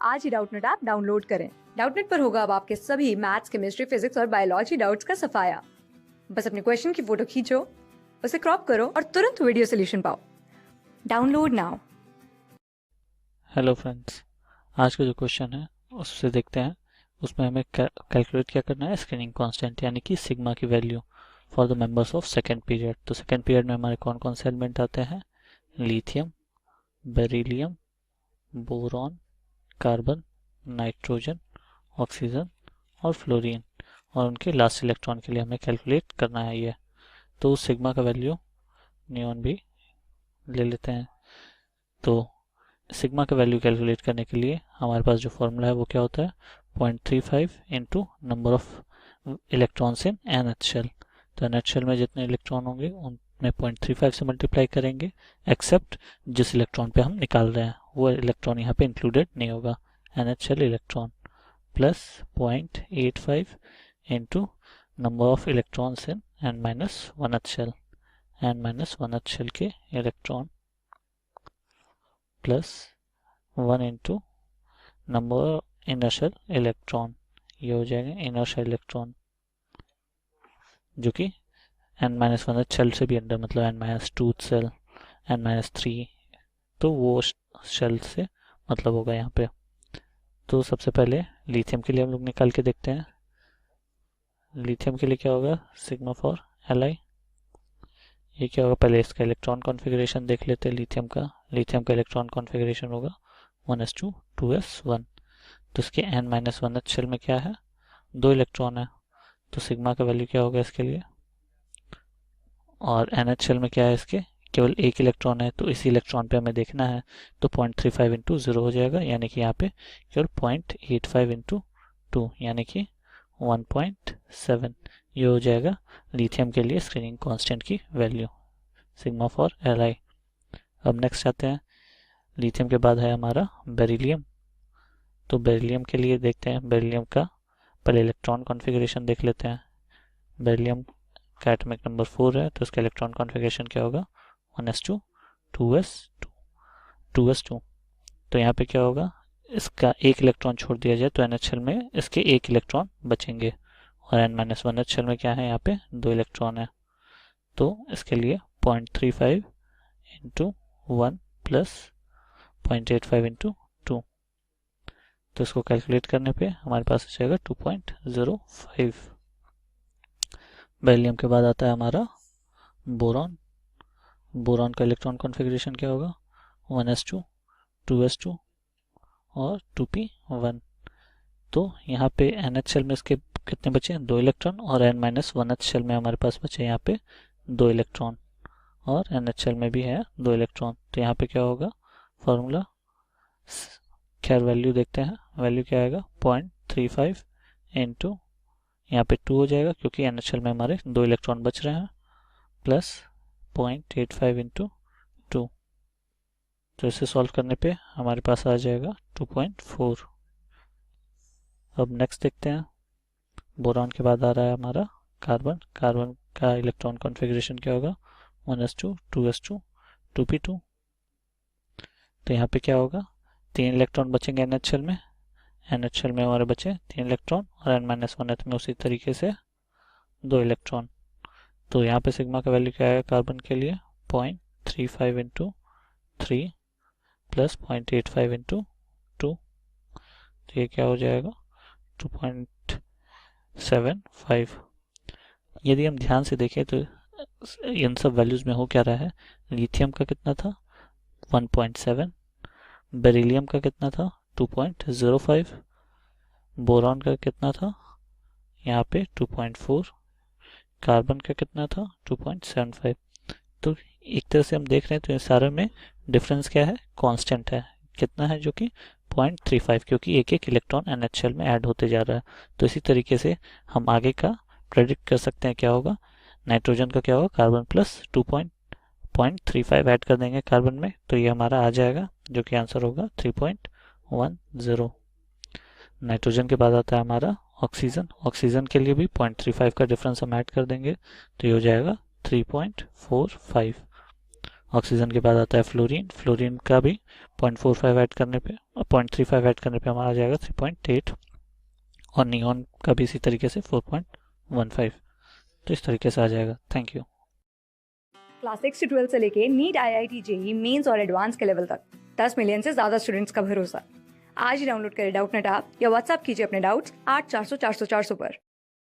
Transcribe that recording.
आज ही Doubtnut app download करें। Doubtnut पर होगा अब आपके सभी मैथ्स, केमिस्ट्री, फिजिक्स और बायोलॉजी डाउट्स का सफाया। बस अपने क्वेश्चन की फोटो खींचो, उसे क्रॉप करो और तुरंत वीडियो सोल्यूशन पाओ। Download now. हेलो फ्रेंड्स, आज का जो क्वेश्चन है उससे देखते हैं। उसमें हमें कैलकुलेट क्या करना है, स्क्रीनिंग कांस्टेंट यानी कि सिग्मा की value for the members of second period. तो सेकेंड पीरियड में हमारे कौन कौन से एलिमेंट आते हैं? Lithium, beryllium, boron, carbon, nitrogen, oxygen और फ्लोरीन। और उनके लास्ट इलेक्ट्रॉन के लिए हमें कैलकुलेट करना है ये। तो उस सिग्मा का वैल्यू नियॉन भी ले लेते हैं। तो सिग्मा का वैल्यू कैलकुलेट करने के लिए हमारे पास जो फॉर्मूला है वो क्या होता है? 0.35 into number of electrons in nth shell. तो एनएच शेल में जितने इलेक्ट्रॉन होंगे उनमें 0.35 से मल्टीप्लाई करेंगे, एक्सेप्ट जिस इलेक्ट्रॉन पे हम निकाल रहे हैं वो इलेक्ट्रॉन यहाँ पे इंक्लूडेड नहीं होगा। NH shell electron plus 0.85 into number of electrons in N minus one H shell. N minus one H shell के electron plus 1 into number inner shell electron. ये हो जाएगा इनर शेल इलेक्ट्रॉन जो कि n माइनस वन शेल से भी अंदर, मतलब n-2 शेल, n-3, तो वो शेल से मतलब होगा यहाँ पे। तो सबसे पहले लिथियम के लिए हम लोग निकाल के देखते हैं। लिथियम के लिए क्या होगा? Sigma for Li। ये क्या होगा? पहले इसका इलेक्ट्रॉन कॉन्फ़िगरेशन देख लेते हैं लिथियम का। लिथियम का इलेक्ट्रॉन कॉन्फ़िगरेशन होगा 1s2 2s1। तो इसके n-1 शेल में क्या है? 2 इलेक्ट्रॉन है। तो सिग्मा का वैल्यू क्या होगा इसके लिए? और NH शेल में क्या है? इसके केवल एक इलेक्ट्रॉन है, तो इसी इलेक्ट्रॉन पे हमें देखना है। तो 0.35 इंटू 0 हो जाएगा, यानी कि यहाँ पे केवल 0.85 इंटू 2 यानी कि 1.7। ये हो जाएगा लिथियम के लिए स्क्रीनिंग कांस्टेंट की वैल्यू, सिग्मा फॉर Li। अब नेक्स्ट आते हैं, लिथियम के बाद है हमारा बेरिलियम। तो बेरिलियम के लिए देखते हैं, बेरिलियम का पहले इलेक्ट्रॉन कॉन्फ़िगरेशन देख लेते हैं। बेरिलियम का एटॉमिक नंबर 4 है, तो इसका इलेक्ट्रॉन कॉन्फ़िगरेशन क्या होगा? 1s2 2s2 2s2। तो यहाँ पे क्या होगा? इसका एक इलेक्ट्रॉन छोड़ दिया जाए तो NH शेल में इसके एक इलेक्ट्रॉन बचेंगे, और n-1 शेल में क्या है? यहाँ पे 2 इलेक्ट्रॉन है। तो इसके लिए 0.35 इंटू 1 प्लस 0.85 इंटू 2। तो इसको कैलकुलेट करने पे हमारे पास आ जाएगा 2.05। बेरिलियम के बाद आता है हमारा बोरॉन। बोरॉन का इलेक्ट्रॉन कॉन्फ़िगरेशन क्या होगा? 1s2 2s2 और 2p1। तो यहाँ पे NH शेल में इसके कितने बचे? 2 इलेक्ट्रॉन, और n-1 शेल में हमारे पास बचे यहाँ पे 2 इलेक्ट्रॉन, और NH शेल में भी है 2 इलेक्ट्रॉन। तो यहाँ पे क्या होगा फॉर्मूला? खैर वैल्यू देखते हैं, वैल्यू क्या आएगा? 0.35 इंटू यहाँ पे 2 हो जाएगा क्योंकि NH शेल में हमारे 2 इलेक्ट्रॉन बच रहे हैं, प्लस 0.85 इंटू 2। तो इसे सॉल्व करने पे हमारे पास आ जाएगा 2.4। अब नेक्स्ट देखते हैं, बोरॉन के बाद आ रहा है हमारा कार्बन। कार्बन का इलेक्ट्रॉन कॉन्फ़िगरेशन क्या होगा? 1s2 2s2 2p2। तो यहाँ पे क्या होगा? 3 इलेक्ट्रॉन बचेंगे NH शेल में। NH शेल में हमारे बचे 3 इलेक्ट्रॉन, और n-1 में उसी तरीके से 2 इलेक्ट्रॉन। तो यहाँ पे सिग्मा का वैल्यू क्या है कार्बन के लिए? 0.35 इंटू 3 प्लस 0.85 इंटू 2। तो ये क्या हो जाएगा? 2.75। यदि हम ध्यान से देखें तो इन सब वैल्यूज में हो क्या रहा है? लिथियम का कितना था? 1.7। बेरिलियम का कितना था? 2.05। बोरॉन का कितना था? यहाँ पे 2.4। कार्बन का कितना था? 2.75। तो एक तरह से हम देख रहे हैं तो ये सारे में डिफरेंस क्या है? कांस्टेंट है। कितना है? जो कि 0.35, क्योंकि एक एक इलेक्ट्रॉन NH शेल में ऐड होते जा रहा है। तो इसी तरीके से हम आगे का प्रेडिक्ट कर सकते हैं क्या होगा। नाइट्रोजन का क्या होगा? कार्बन प्लस 2.35 ऐड कर देंगे कार्बन में, तो ये हमारा आ जाएगा, जो कि आंसर होगा 3.10। नाइट्रोजन के बाद आता है हमारा ऑक्सीजन। ऑक्सीजन के लिए भी 0.35 का डिफरेंस हम ऐड कर देंगे, तो ये हो जाएगा 3.45। ऑक्सीजन के बाद आता है फ्लोरीन। फ्लोरीन का भी 0.45 ऐड करने पे 0.35 ऐड करने पे हमारा आ जाएगा 3.8, और नियॉन का भी इसी तरीके से 4.15। तो इस तरीके से आ जाएगा। Thank you. क्लास 6 से 12 से लेके नीट, IIT, JEE मेंस और एडवांस के लेवल तक 10 मिलियन से ज्यादा स्टूडेंट्स का भरोसा। आज ही डाउनलोड करें डाउटनेट ऐप या व्हाट्सएप कीजिए अपने डाउट्स 8400 400 400 पर।